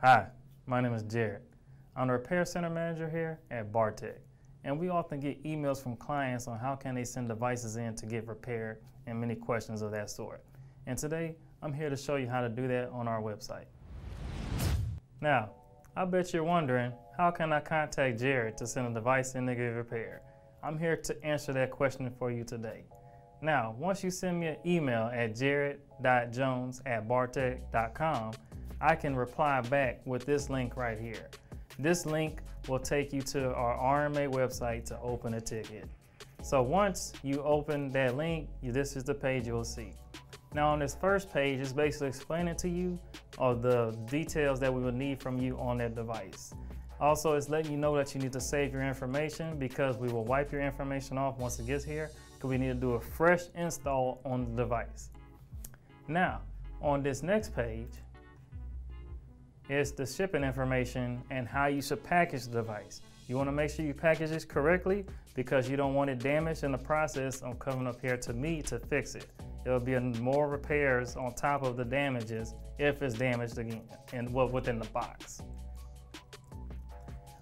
Hi, my name is Jared. I'm the Repair Center Manager here at BARTEC, and we often get emails from clients on how can they send devices in to get repaired and many questions of that sort. And today, I'm here to show you how to do that on our website. Now, I bet you're wondering, how can I contact Jared to send a device in to get repaired? I'm here to answer that question for you today. Now, once you send me an email at jarrod.jones@bartec.com, I can reply back with this link right here. This link will take you to our RMA website to open a ticket. So once you open that link, this is the page you'll see. Now on this first page, it's basically explaining to you all the details that we will need from you on that device. Also, it's letting you know that you need to save your information because we will wipe your information off once it gets here because we need to do a fresh install on the device. Now, on this next page, it's the shipping information and how you should package the device. You want to make sure you package this correctly because you don't want it damaged in the process of coming up here to me to fix it. There'll be more repairs on top of the damages if it's damaged again and within the box.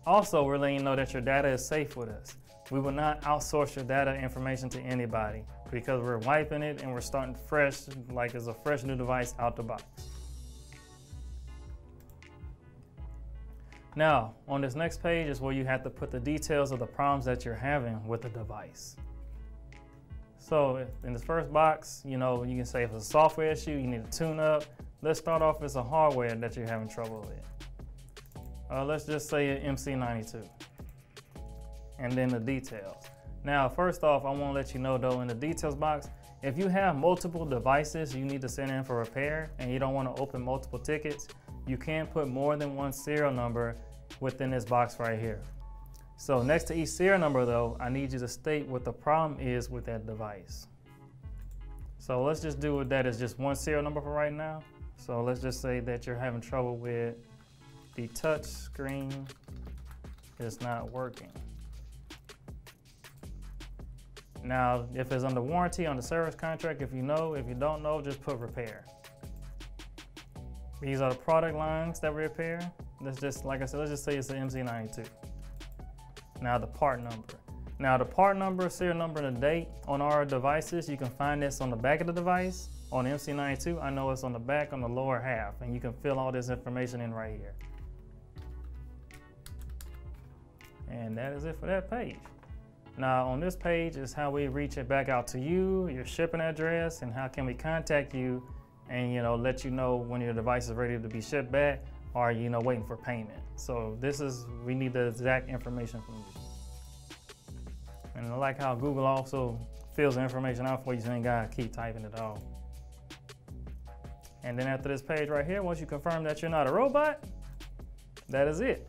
Also, we're letting you know that your data is safe with us. We will not outsource your data information to anybody because we're wiping it and we're starting fresh, like it's a fresh new device out the box. Now, on this next page is where you have to put the details of the problems that you're having with the device. So in this first box, you can say if it's a software issue, you need to tune up. Let's start off with some hardware that you're having trouble with. Let's just say an MC92. And then the details. Now, first off, I want to let you know though, in the details box, if you have multiple devices you need to send in for repair and you don't want to open multiple tickets, you can put more than one serial number within this box right here. So next to each serial number though, I need you to state what the problem is with that device. So let's just do with that as just one serial number for right now. So let's just say that you're having trouble with the touch screen is not working. Now, if it's under warranty on the service contract, if you don't know, just put repair. These are the product lines that we repair. Let's just, like I said, let's just say it's an MC92. Now the part number. Now the part number, serial number, and the date on our devices, you can find this on the back of the device. On the MC92, I know it's on the back on the lower half, and you can fill all this information in right here. And that is it for that page. Now on this page is how we reach it back out to you, your shipping address, and how can we contact you and let you know when your device is ready to be shipped back or waiting for payment. So we need the exact information from you. And I like how Google also fills the information out for you so you ain't gotta keep typing it all. And then after this page right here, once you confirm that you're not a robot, that is it.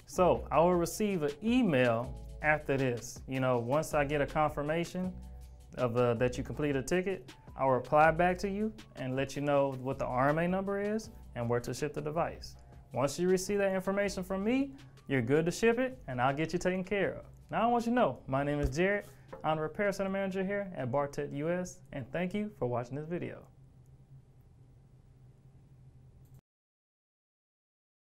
So I will receive an email after this. Once I get a confirmation of that you completed a ticket, I'll reply back to you and let you know what the RMA number is and where to ship the device. Once you receive that information from me, you're good to ship it and I'll get you taken care of. Now I want you to know, my name is Jared. I'm the Repair Center Manager here at BARTEC US, and thank you for watching this video.